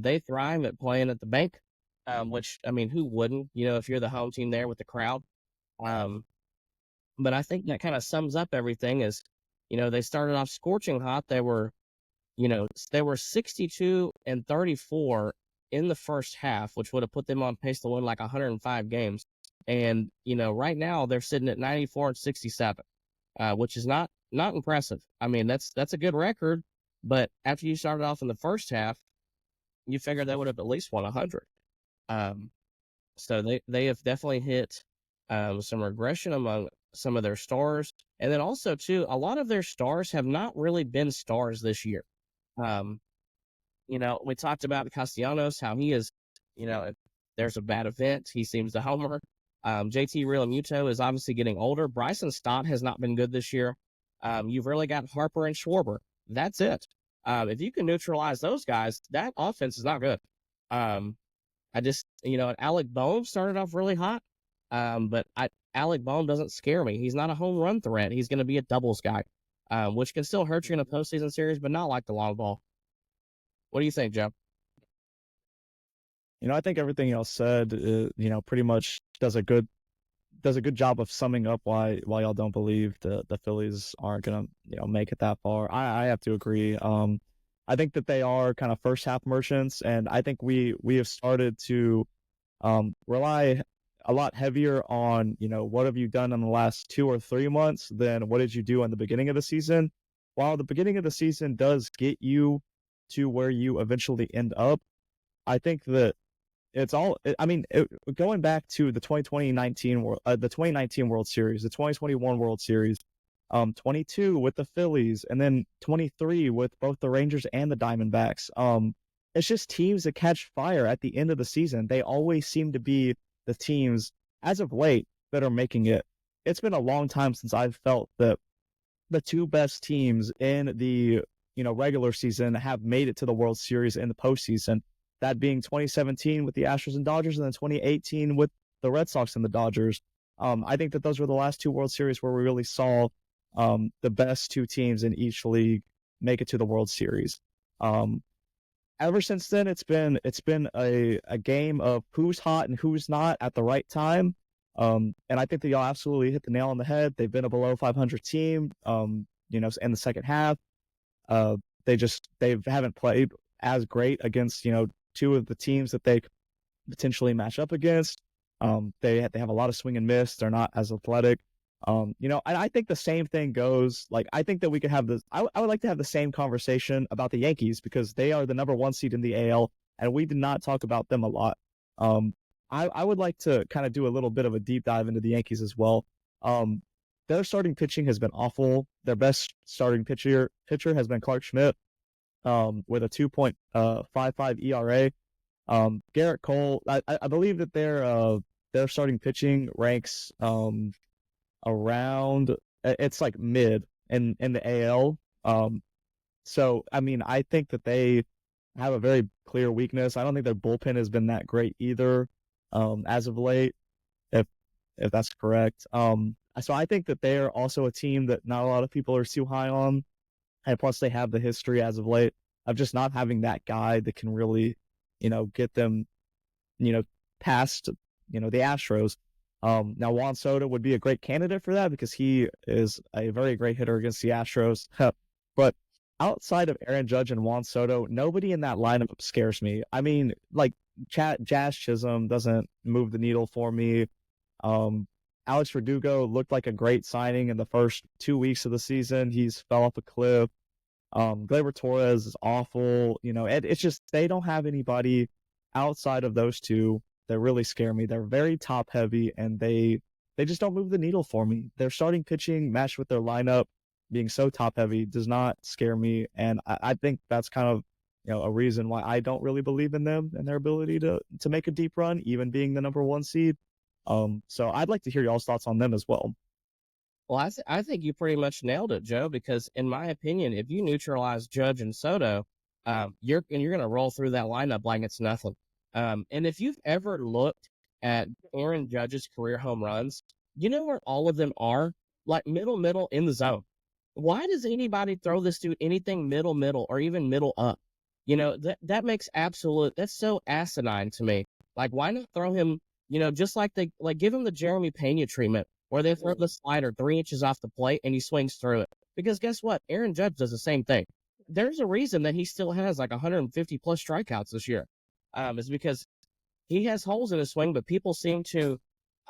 They thrive at playing at the bank, which, I mean, who wouldn't, if you're the home team there with the crowd. But I think that kind of sums up everything is, they started off scorching hot. They were 62-34 in the first half, which would have put them on pace to win like 105 games. And, right now they're sitting at 94-67, which is not impressive. I mean, that's a good record, but after you started off in the first half, you figured they would have at least won 100. So they have definitely hit some regression among some of their stars. And then also, too, a lot of their stars have not really been stars this year. We talked about Castellanos, how he is, if there's a bad event, he seems to homer. JT Realmuto is obviously getting older. Bryson Stott has not been good this year. You've really got Harper and Schwarber. That's it. If you can neutralize those guys, that offense is not good. Alec Bohm started off really hot, but Alec Bohm doesn't scare me. He's not a home run threat. He's going to be a doubles guy, which can still hurt you in a postseason series, but not like the long ball. What do you think, Joe? I think everything y'all said, pretty much does a good job of summing up why y'all don't believe the Phillies aren't gonna make it that far. I have to agree. I think that they are kind of first half merchants, and I think we have started to rely a lot heavier on what have you done in the last 2 or 3 months than what did you do in the beginning of the season. While the beginning of the season does get you to where you eventually end up, I think that it's all. I mean, going back to the 2019 World Series, the 2021 World Series, 22 with the Phillies, and then 23 with both the Rangers and the Diamondbacks. It's just teams that catch fire at the end of the season. They always seem to be the teams, as of late, that are making it. It's been a long time since I've felt that the 2 best teams in the regular season have made it to the World Series in the postseason. That being 2017 with the Astros and Dodgers, and then 2018 with the Red Sox and the Dodgers. I think that those were the last 2 World Series where we really saw the best 2 teams in each league make it to the World Series. Ever since then, it's been a game of who's hot and who's not at the right time. And I think that y'all absolutely hit the nail on the head. They've been a below 500 team, in the second half. They haven't played as great against, 2 of the teams that they potentially match up against. They have a lot of swing and miss. They're not as athletic. And I think the same thing goes. Like, I think that we could have this. I would like to have the same conversation about the Yankees because they are the number one seed in the AL, and we did not talk about them a lot. Um, I would like to kind of do a little bit of a deep dive into the Yankees as well. Um, their starting pitching has been awful. Their best starting pitcher has been Clark Schmidt, with a 2.55 ERA. Garrett Cole, I believe that their starting pitching ranks around, it's like mid in the AL. So I mean, I think that they have a very clear weakness. I don't think their bullpen has been that great either, as of late, if that's correct. So I think that they are also a team that not a lot of people are too high on, and plus they have the history as of late of just not having that guy that can really, get them, past, the Astros. Now Juan Soto would be a great candidate for that because he is a very great hitter against the Astros. But outside of Aaron Judge and Juan Soto, nobody in that lineup scares me. I mean, like Jazz Chisholm doesn't move the needle for me. Alex Verdugo looked like a great signing in the first 2 weeks of the season. He's fell off a cliff. Gleyber Torres is awful. It's just they don't have anybody outside of those two that really scare me. They're very top heavy, and they just don't move the needle for me. Their starting pitching matched with their lineup being so top heavy does not scare me, and I think that's kind of a reason why I don't really believe in them and their ability to make a deep run, even being the number one seed. So I'd like to hear y'all's thoughts on them as well. Well, I think you pretty much nailed it, Joe, because in my opinion, if you neutralize Judge and Soto, you're going to roll through that lineup like it's nothing. And if you've ever looked at Aaron Judge's career home runs, you know where all of them are? Like middle in the zone. Why does anybody throw this dude anything middle, or even middle up? That makes that's so asinine to me. Like, why not throw him, just like give him the Jeremy Pena treatment, where they throw the slider 3 inches off the plate and he swings through it. Because guess what? Aaron Judge does the same thing. There's a reason that he still has like 150 plus strikeouts this year. Is because he has holes in his swing, but people seem to,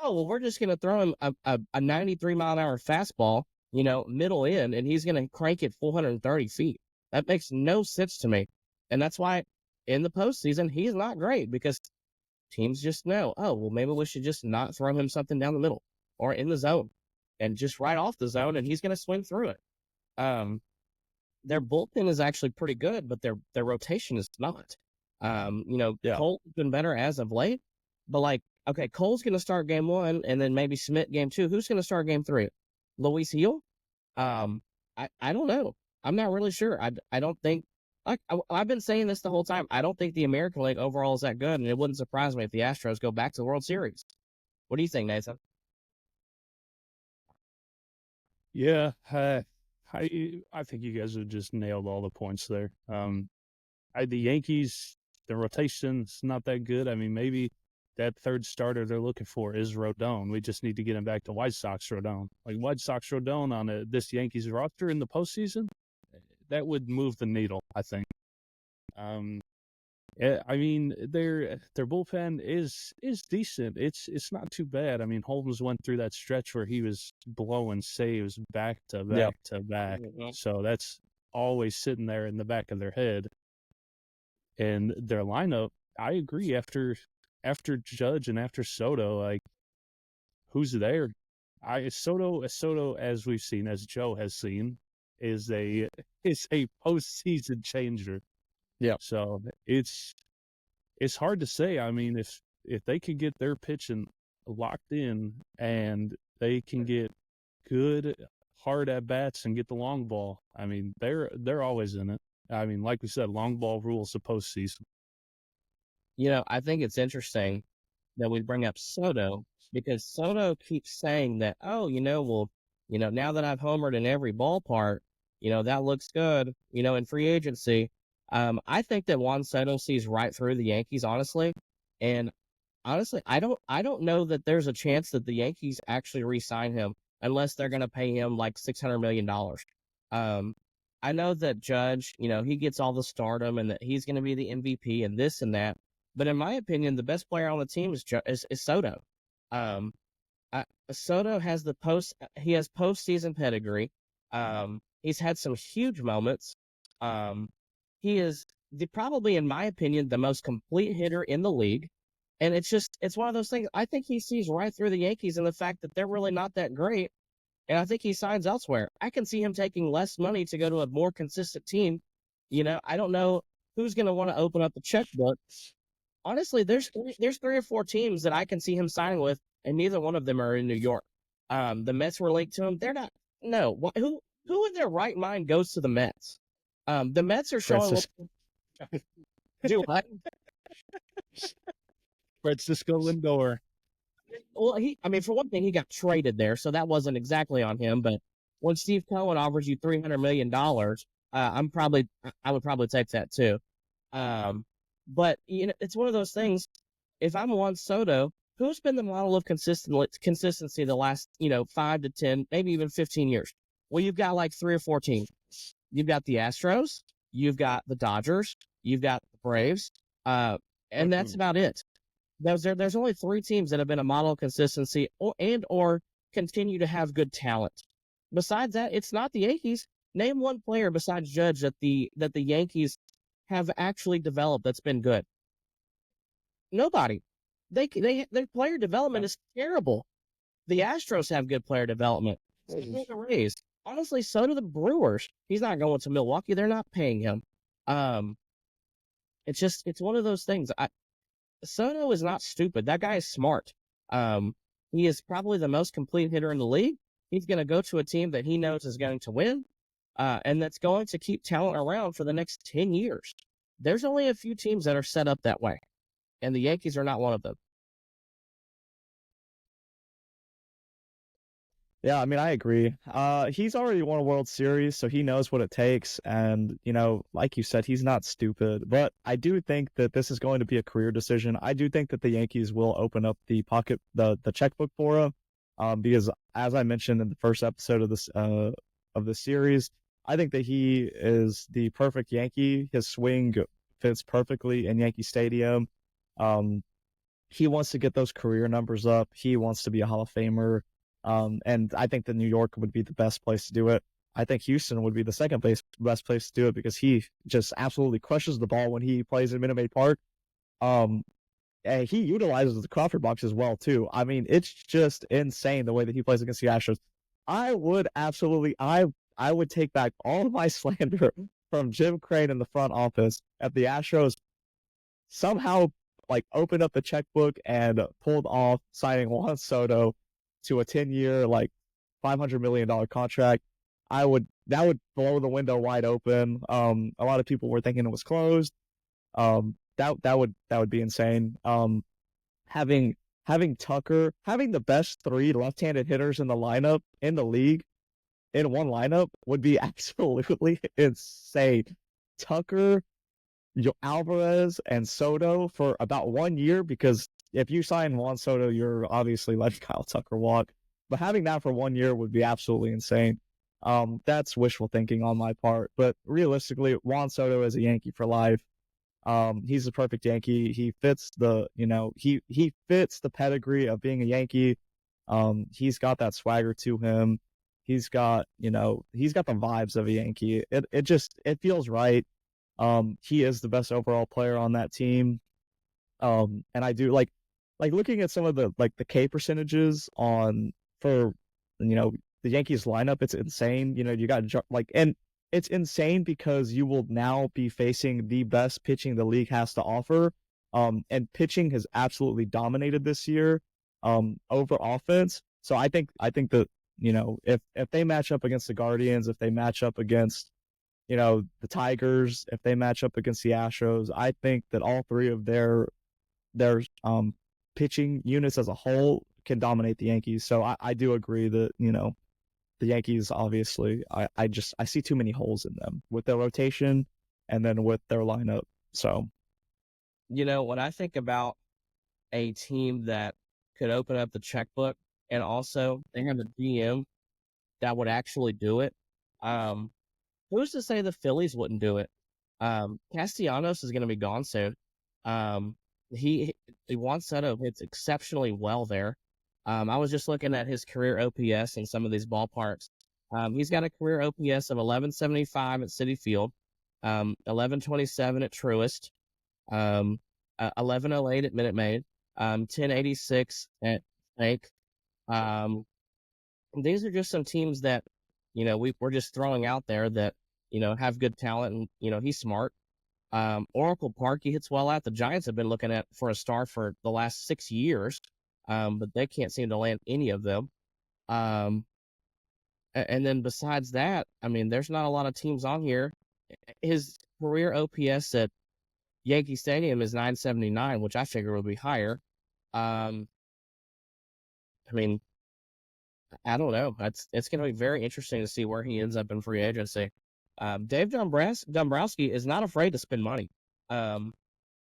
oh, well, we're just going to throw him a 93 mile an hour fastball, middle in, and he's going to crank it 430 feet. That makes no sense to me. And that's why in the postseason, he's not great because teams just know, oh, well, maybe we should just not throw him something down the middle or in the zone and just right off the zone, and he's going to swing through it. Their bullpen is actually pretty good, but their rotation is not. Yeah. Cole's been better as of late, but okay, Cole's going to start game 1 and then maybe Schmidt game 2. Who's going to start game 3? Luis Hill? I don't know. I'm not really sure. I don't think, I've been saying this the whole time. I don't think the American League overall is that good, and it wouldn't surprise me if the Astros go back to the World Series. What do you think, Nathan? Yeah, I think you guys have just nailed all the points there. The Yankees, the rotation's not that good. I mean, maybe that third starter they're looking for is Rodon. We just need to get him back to White Sox Rodon. Like White Sox Rodon on this Yankees roster in the postseason, that would move the needle, I think. I mean, their bullpen is decent. It's not too bad. I mean, Holmes went through that stretch where he was blowing saves back to back to back. Mm-hmm. So that's always sitting there in the back of their head. And their lineup, I agree. After Judge and after Soto, like who's there? Soto, as we've seen, as Joe has seen, is a postseason changer. Yeah. So it's hard to say. I mean, if they can get their pitching locked in and they can get good hard at bats and get the long ball, I mean, they're always in it. I mean, like we said, long ball rules the postseason. I think it's interesting that we bring up Soto because Soto keeps saying that, oh, now that I've homered in every ballpark, that looks good, in free agency. I think that Juan Soto sees right through the Yankees, honestly. And honestly, I don't know that there's a chance that the Yankees actually re-sign him unless they're going to pay him like $600 million. I know that Judge, he gets all the stardom and that he's going to be the MVP and this and that. But in my opinion, the best player on the team is Soto. Soto has he has postseason pedigree. He's had some huge moments. He is probably, in my opinion, the most complete hitter in the league. And it's one of those things. I think he sees right through the Yankees and the fact that they're really not that great. And I think he signs elsewhere. I can see him taking less money to go to a more consistent team. I don't know who's going to want to open up the checkbook. Honestly, there's 3 or 4 teams that I can see him signing with, and neither one of them are in New York. The Mets were linked to him. They're not. No, who in their right mind goes to the Mets? The Mets are showing. Do what? Francisco Lindor. Well, for one thing, he got traded there, so that wasn't exactly on him. But when Steve Cohen offers you $300 million, I would probably take that too. But it's one of those things. If I'm Juan Soto, who's been the model of consistency the last 5 to 10, maybe even 15 years? Well, you've got like 3 or 4 teams. You've got the Astros, you've got the Dodgers, you've got the Braves, and that's about it. There's only 3 teams that have been a model of consistency or continue to have good talent. Besides that, it's not the Yankees. Name one player besides Judge that the Yankees have actually developed that's been good. Nobody. Their player development is terrible. The Astros have good player development. The Rays. Honestly, so do the Brewers. He's not going to Milwaukee. They're not paying him. It's one of those things. Soto is not stupid. That guy is smart. He is probably the most complete hitter in the league. He's going to go to a team that he knows is going to win, and that's going to keep talent around for the next 10 years. There's only a few teams that are set up that way, and the Yankees are not one of them. Yeah, I agree. He's already won a World Series, so he knows what it takes. And, like you said, he's not stupid. But I do think that this is going to be a career decision. I do think that the Yankees will open up the checkbook for him. Because as I mentioned in the first episode of this series, I think that he is the perfect Yankee. His swing fits perfectly in Yankee Stadium. He wants to get those career numbers up. He wants to be a Hall of Famer. And I think that New York would be the best place to do it. I think Houston would be the second best place to do it because he just absolutely crushes the ball when he plays in Minute Maid Park. And he utilizes the Crawford box as well, too. It's just insane the way that he plays against the Astros. I would take back all of my slander from Jim Crane in the front office at the Astros somehow opened up the checkbook and pulled off signing Juan Soto to a 10-year, $500 million contract. That would blow the window wide open. A lot of people were thinking it was closed. That would be insane. Having Tucker, having the best 3 left-handed hitters in the league in one lineup would be absolutely insane. Tucker, Alvarez, and Soto for about 1 year, because if you sign Juan Soto, you're obviously letting Kyle Tucker walk. But having that for 1 year would be absolutely insane. That's wishful thinking on my part. But realistically, Juan Soto is a Yankee for life. He's the perfect Yankee. He fits he fits the pedigree of being a Yankee. He's got that swagger to him. He's got the vibes of a Yankee. It feels right. He is the best overall player on that team. And I do like looking at some of the K percentages for the Yankees lineup. It's insane. You got and it's insane because you will now be facing the best pitching the league has to offer. And pitching has absolutely dominated this year over offense. So I think that if they match up against the Guardians, if they match up against the Tigers, if they match up against the Astros, I think that all 3 of their pitching units as a whole can dominate the Yankees. So I do agree that the Yankees, obviously, I see too many holes in them with their rotation and then with their lineup. So when I think about a team that could open up the checkbook and also they have a GM that would actually do it, who's to say the Phillies wouldn't do it? Castellanos is going to be gone soon. Juan Soto hits exceptionally well there. I was just looking at his career OPS in some of these ballparks. He's got a career OPS of 1175 at Citi Field, 1127 at Truist, 1108 at Minute Maid, 1086 at Bank. These are just some teams that, we're just throwing out there that, have good talent, and, he's smart. Oracle Park, he hits well at. The Giants have been looking at for a star for the last 6 years, but they can't seem to land any of them. And then besides that, I mean, there's not a lot of teams on here. His career OPS at Yankee Stadium is 979, which I figure would be higher. I mean, I don't know. It's going to be very interesting to see where he ends up in free agency. Dave Dombrowski is not afraid to spend money.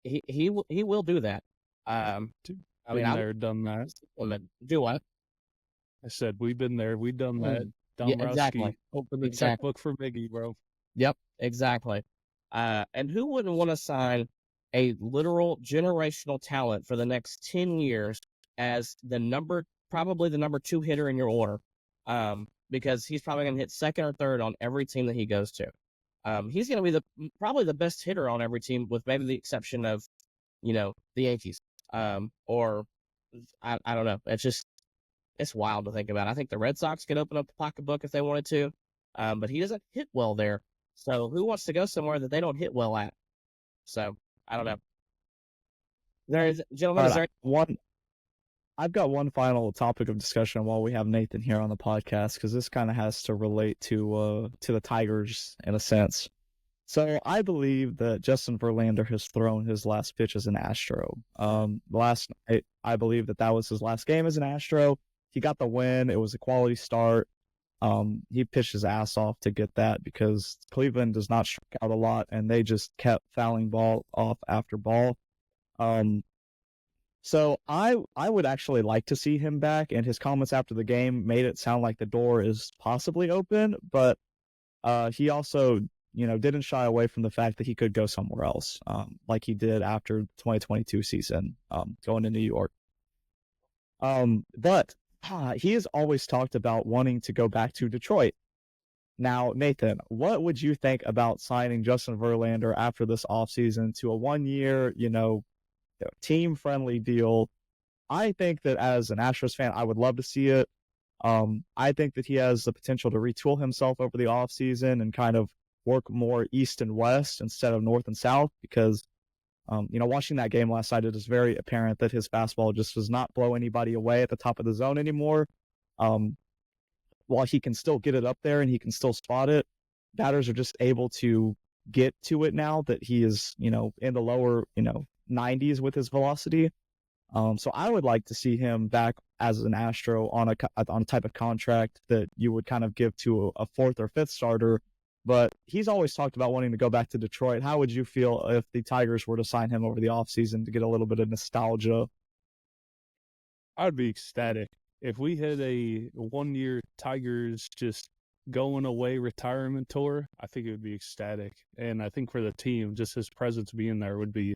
He will do that. I mean, Been there, done that. Do what? I said we've been there, we've done that. Yeah, Dombrowski, exactly. open the Exactly. checkbook for Miggy, bro. Yep, exactly. And who wouldn't want to sign a literal generational talent for the next 10 years as probably the number 2 hitter in your order? Because he's probably going to hit second or third on every team that he goes to. He's going to be probably the best hitter on every team, with maybe the exception of, the Yankees. Or I don't know. It's wild to think about. I think the Red Sox could open up the pocketbook if they wanted to, but he doesn't hit well there. So who wants to go somewhere that they don't hit well at? So I don't know. Gentlemen, I've got one final topic of discussion while we have Nathan here on the podcast, because this kind of has to relate to the Tigers in a sense. So I believe that Justin Verlander has thrown his last pitch as an Astro. Last night, I believe that was his last game as an Astro. He got the win. It was a quality start. He pitched his ass off to get that, because Cleveland does not strike out a lot, and they just kept fouling ball off after ball. So I would actually like to see him back, and his comments after the game made it sound like the door is possibly open, but he also, didn't shy away from the fact that he could go somewhere else, like he did after the 2022 season, going to New York. But he has always talked about wanting to go back to Detroit. Now, Nathan, what would you think about signing Justin Verlander after this offseason to a 1-year, team-friendly deal? I think that as an Astros fan, I would love to see it. I think that he has the potential to retool himself over the offseason and kind of work more east and west instead of north and south, because watching that game last night, it is very apparent that his fastball just does not blow anybody away at the top of the zone anymore. While he can still get it up there and he can still spot it, batters are just able to get to it now that he is, in the lower, 90s with his velocity. So I would like to see him back as an Astro on a type of contract that you would kind of give to a 4th or 5th starter. But he's always talked about wanting to go back to Detroit. How would you feel if the Tigers were to sign him over the offseason to get a little bit of nostalgia? I'd be ecstatic. If we had a 1-year Tigers just going away retirement tour, I think it would be ecstatic. And I think for the team, just his presence being there would be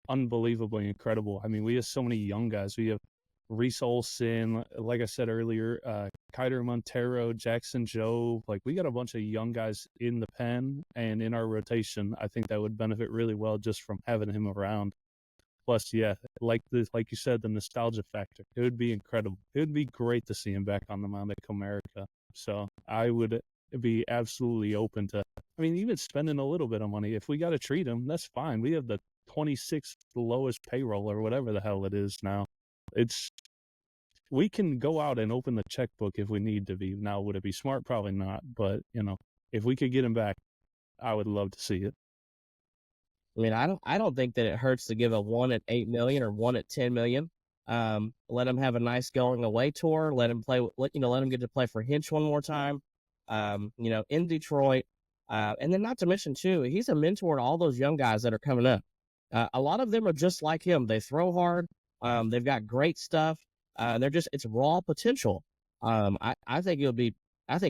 unbelievably incredible. I mean, we have so many young guys. We have Reese Olson, like I said earlier, Kiter Montero, Jackson Joe. Like, we got a bunch of young guys in the pen and in our rotation. I think that would benefit really well just from having him around. Plus, yeah, like you said, the nostalgia factor. It would be incredible. It would be great to see him back on the mound at Comerica. So I would be absolutely open to, even spending a little bit of money. If we got to treat him, that's fine. We have the 26th lowest payroll or whatever the hell it is now. We can go out and open the checkbook if we need to be. Now, would it be smart? Probably not. But, if we could get him back, I would love to see it. I don't think that it hurts to give a 1 at $8 million or 1 at $10 million. Let him have a nice going away tour. Let him play. Let him get to play for Hinch one more time. In Detroit. And then not to mention too, he's a mentor to all those young guys that are coming up. A lot of them are just like him. They throw hard. They've got great stuff. It's raw potential. I think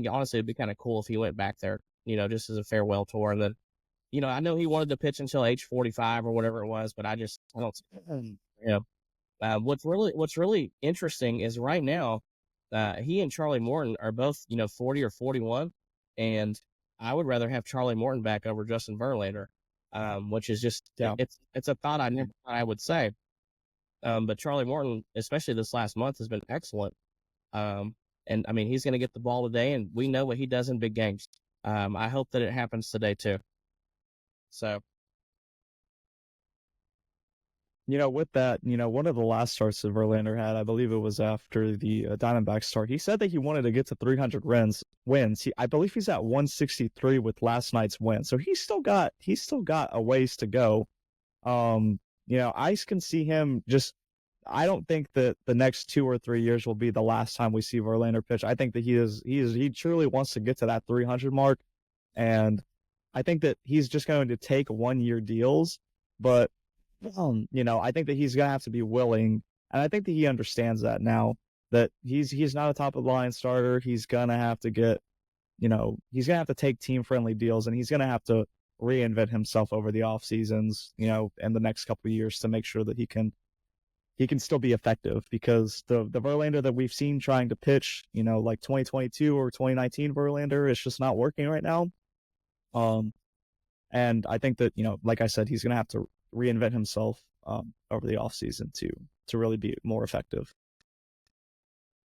honestly it'd be kind of cool if he went back there, just as a farewell tour. And then, I know he wanted to pitch until age 45 or whatever it was, but I don't, What's really interesting is right now, he and Charlie Morton are both 40 or 41, and I would rather have Charlie Morton back over Justin Verlander, which is just Yeah. it's a thought I never thought I would say. But Charlie Morton, especially this last month, has been excellent. And I mean, he's going to get the ball today, and we know what he does in big games. I hope that it happens today too. So, With that, one of the last starts that Verlander had, I believe it was after the Diamondbacks start, he said that he wanted to get to 300 wins. I believe he's at 163 with last night's win. So he's still got a ways to go. I can see him I don't think that the next 2 or 3 years will be the last time we see Verlander pitch. I think that he truly wants to get to that 300 mark. And I think that he's just going to take 1-year deals, but I think that he's going to have to be willing, and I think that he understands that now, that he's not a top of the line starter. He's going to have to he's going to have to take team-friendly deals, and he's going to have to reinvent himself over the off seasons, and the next couple of years to make sure that he can still be effective, because the Verlander that we've seen trying to pitch, like 2022 or 2019 Verlander, it's just not working right now. And I think that, like I said, he's going to have to reinvent himself over the offseason to really be more effective.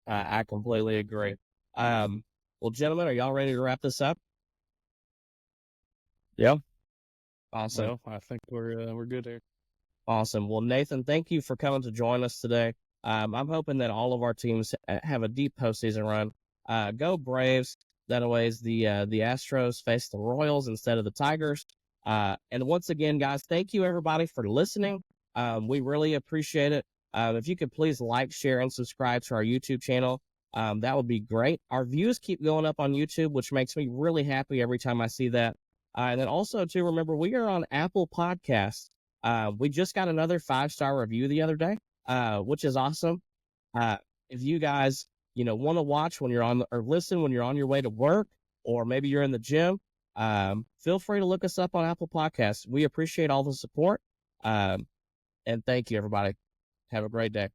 I completely agree. Well, gentlemen, are y'all ready to wrap this up? Yeah. Awesome. So I think we're good here. Awesome. Well, Nathan, thank you for coming to join us today. I'm hoping that all of our teams have a deep postseason run. Go Braves. That way, the Astros face the Royals instead of the Tigers. And once again, guys, thank you everybody for listening. We really appreciate it. If you could please like, share, and subscribe to our YouTube channel, that would be great. Our views keep going up on YouTube, which makes me really happy every time I see that. And then also, too, remember, we are on Apple Podcasts. We just got another 5-star review the other day, which is awesome. If you guys, want to watch when you're or listen when you're on your way to work, or maybe you're in the gym, feel free to look us up on Apple Podcasts. We appreciate all the support. And thank you, everybody. Have a great day.